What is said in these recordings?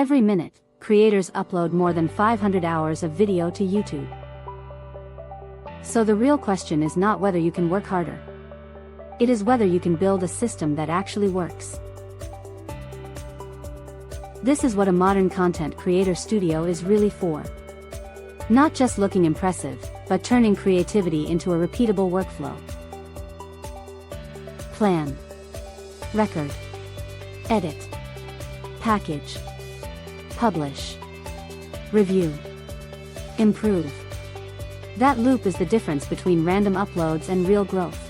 Every minute, creators upload more than 500 hours of video to YouTube. So the real question is not whether you can work harder. It is whether you can build a system that actually works. This is what a modern content creator studio is really for. Not just looking impressive, but turning creativity into a repeatable workflow. Plan. Record. Edit. Package. Publish. Review. Improve. That loop is the difference between random uploads and real growth.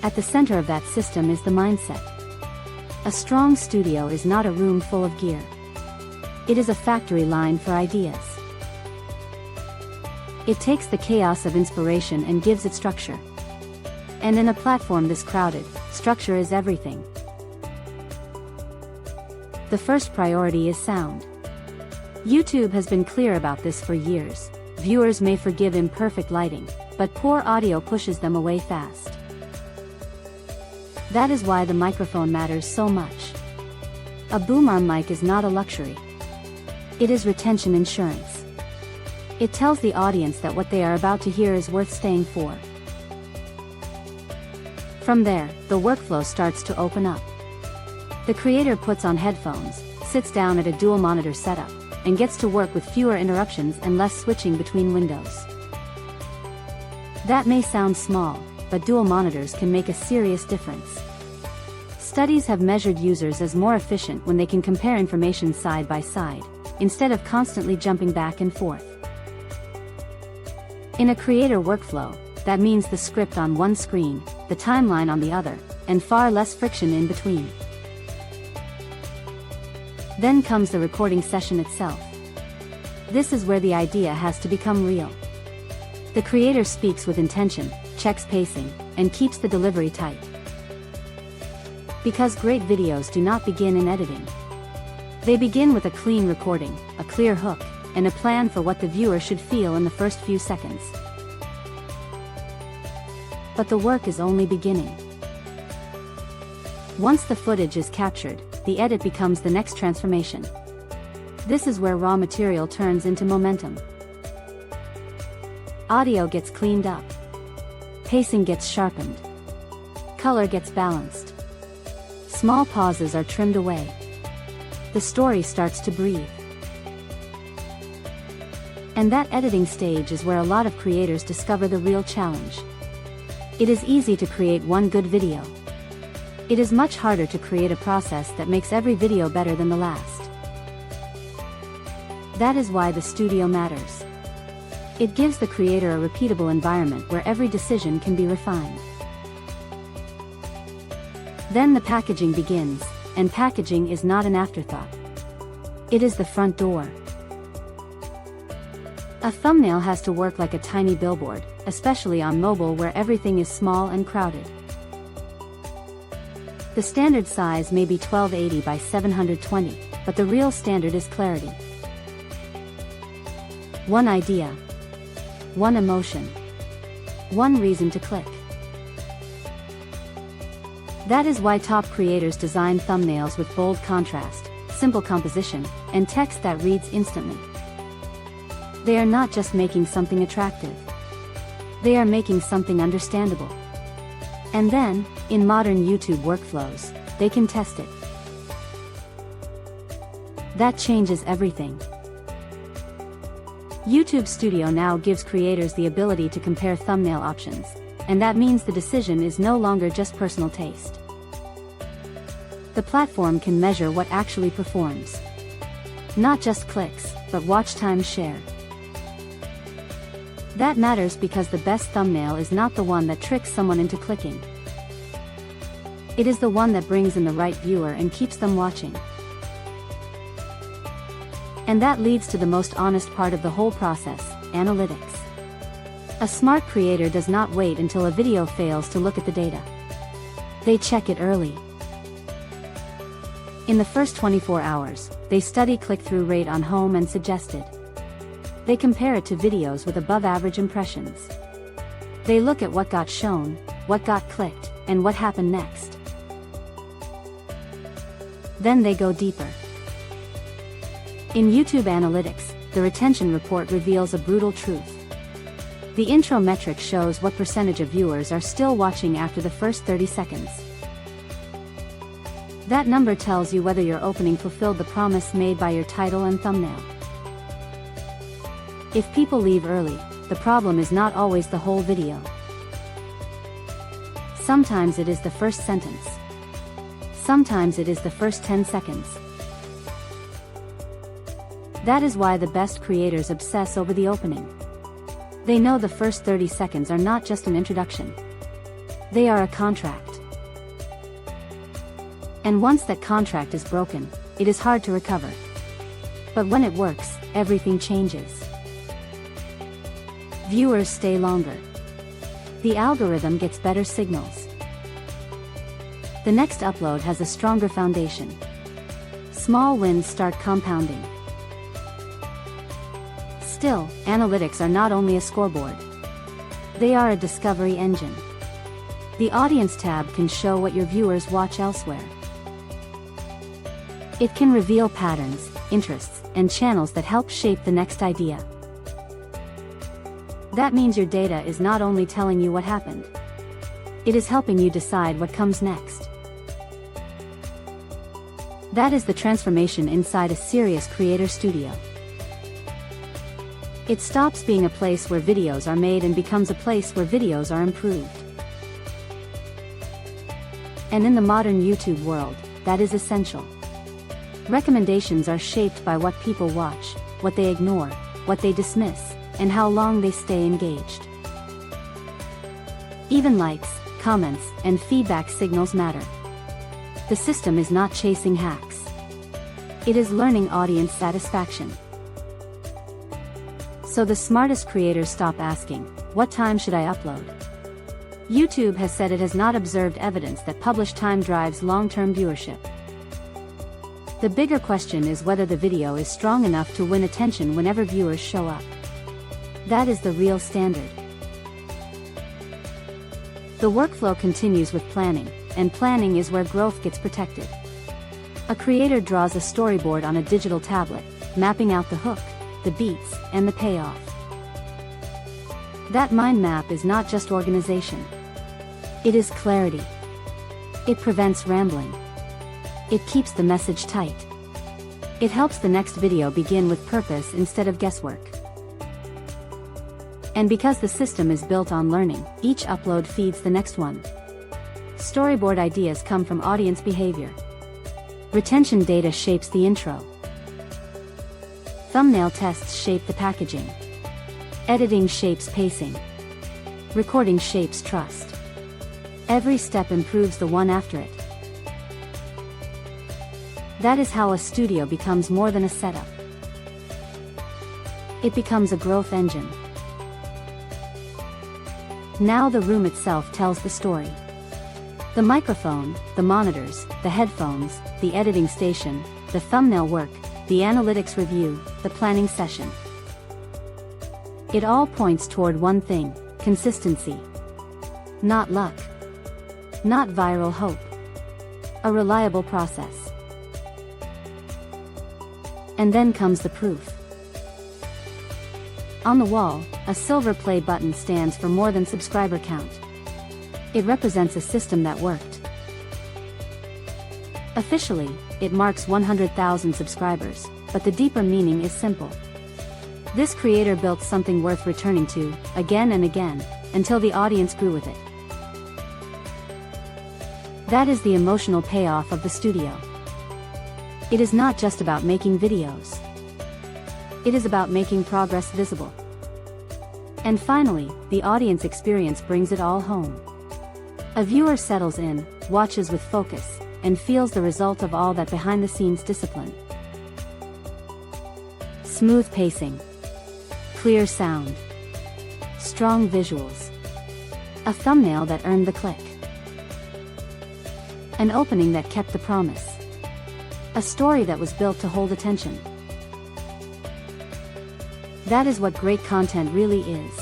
At the center of that system is the mindset. A strong studio is not a room full of gear. It is a factory line for ideas. It takes the chaos of inspiration and gives it structure. And in a platform this crowded, structure is everything. The first priority is sound. YouTube has been clear about this for years. Viewers may forgive imperfect lighting, but poor audio pushes them away fast. That is why the microphone matters so much. A boom arm mic is not a luxury. It is retention insurance. It tells the audience that what they are about to hear is worth staying for. From there, the workflow starts to open up. The creator puts on headphones, sits down at a dual monitor setup, and gets to work with fewer interruptions and less switching between windows. That may sound small, but dual monitors can make a serious difference. Studies have measured users as more efficient when they can compare information side by side, instead of constantly jumping back and forth. In a creator workflow, that means the script on one screen, the timeline on the other, and far less friction in between. Then comes the recording session itself. This is where the idea has to become real. The creator speaks with intention, checks pacing, and keeps the delivery tight. Because great videos do not begin in editing. They begin with a clean recording, a clear hook, and a plan for what the viewer should feel in the first few seconds. But the work is only beginning. Once the footage is captured, the edit becomes the next transformation. This is where raw material turns into momentum. Audio gets cleaned up. Pacing gets sharpened. Color gets balanced. Small pauses are trimmed away. The story starts to breathe. And that editing stage is where a lot of creators discover the real challenge. It is easy to create one good video. It is much harder to create a process that makes every video better than the last. That is why the studio matters. It gives the creator a repeatable environment where every decision can be refined. Then the packaging begins, and packaging is not an afterthought. It is the front door. A thumbnail has to work like a tiny billboard, especially on mobile where everything is small and crowded. The standard size may be 1280 by 720, but the real standard is clarity. One idea. One emotion. One reason to click. That is why top creators design thumbnails with bold contrast, simple composition, and text that reads instantly. They are not just making something attractive. They are making something understandable. And then, in modern YouTube workflows, they can test it. That changes everything. YouTube Studio now gives creators the ability to compare thumbnail options, and that means the decision is no longer just personal taste. The platform can measure what actually performs. Not just clicks, but watch time share. That matters because the best thumbnail is not the one that tricks someone into clicking. It is the one that brings in the right viewer and keeps them watching. And that leads to the most honest part of the whole process, analytics. A smart creator does not wait until a video fails to look at the data. They check it early. In the first 24 hours, they study click-through rate on home and suggested. They compare it to videos with above-average impressions. They look at what got shown, what got clicked, and what happened next. Then they go deeper. In YouTube Analytics, the retention report reveals a brutal truth. The intro metric shows what percentage of viewers are still watching after the first 30 seconds. That number tells you whether your opening fulfilled the promise made by your title and thumbnail. If people leave early, the problem is not always the whole video. Sometimes it is the first sentence. Sometimes it is the first 10 seconds. That is why the best creators obsess over the opening. They know the first 30 seconds are not just an introduction. They are a contract. And once that contract is broken, it is hard to recover. But when it works, everything changes. Viewers stay longer. The algorithm gets better signals. The next upload has a stronger foundation. Small wins start compounding. Still, analytics are not only a scoreboard. They are a discovery engine. The Audience tab can show what your viewers watch elsewhere. It can reveal patterns, interests, and channels that help shape the next idea. That means your data is not only telling you what happened. It is helping you decide what comes next. That is the transformation inside a serious creator studio. It stops being a place where videos are made and becomes a place where videos are improved. And in the modern YouTube world, that is essential. Recommendations are shaped by what people watch, what they ignore, what they dismiss, and how long they stay engaged. Even likes, comments, and feedback signals matter. The system is not chasing hacks. It is learning audience satisfaction. So the smartest creators stop asking, "What time should I upload?" YouTube has said it has not observed evidence that publish time drives long-term viewership. The bigger question is whether the video is strong enough to win attention whenever viewers show up. That is the real standard. The workflow continues with planning, and planning is where growth gets protected. A creator draws a storyboard on a digital tablet, mapping out the hook, the beats, and the payoff. That mind map is not just organization. It is clarity. It prevents rambling. It keeps the message tight. It helps the next video begin with purpose instead of guesswork. And because the system is built on learning, each upload feeds the next one. Storyboard ideas come from audience behavior. Retention data shapes the intro. Thumbnail tests shape the packaging. Editing shapes pacing. Recording shapes trust. Every step improves the one after it. That is how a studio becomes more than a setup. It becomes a growth engine. Now the room itself tells the story. The microphone, the monitors, the headphones, the editing station, the thumbnail work, the analytics review, the planning session. It all points toward one thing: consistency. Not luck. Not viral hope. A reliable process. And then comes the proof. On the wall, a silver play button stands for more than subscriber count. It represents a system that worked. Officially, it marks 100,000 subscribers, but the deeper meaning is simple. This creator built something worth returning to, again and again, until the audience grew with it. That is the emotional payoff of the studio. It is not just about making videos. It is about making progress visible. And finally, the audience experience brings it all home. A viewer settles in, watches with focus, and feels the result of all that behind-the-scenes discipline. Smooth pacing. Clear sound. Strong visuals. A thumbnail that earned the click. An opening that kept the promise. A story that was built to hold attention. That is what great content really is.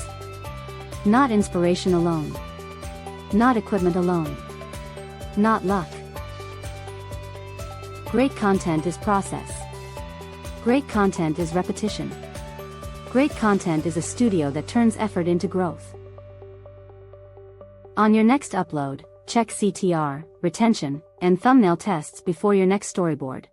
Not inspiration alone. Not equipment alone. Not luck. Great content is process. Great content is repetition. Great content is a studio that turns effort into growth. On your next upload, check CTR, retention, and thumbnail tests before your next storyboard.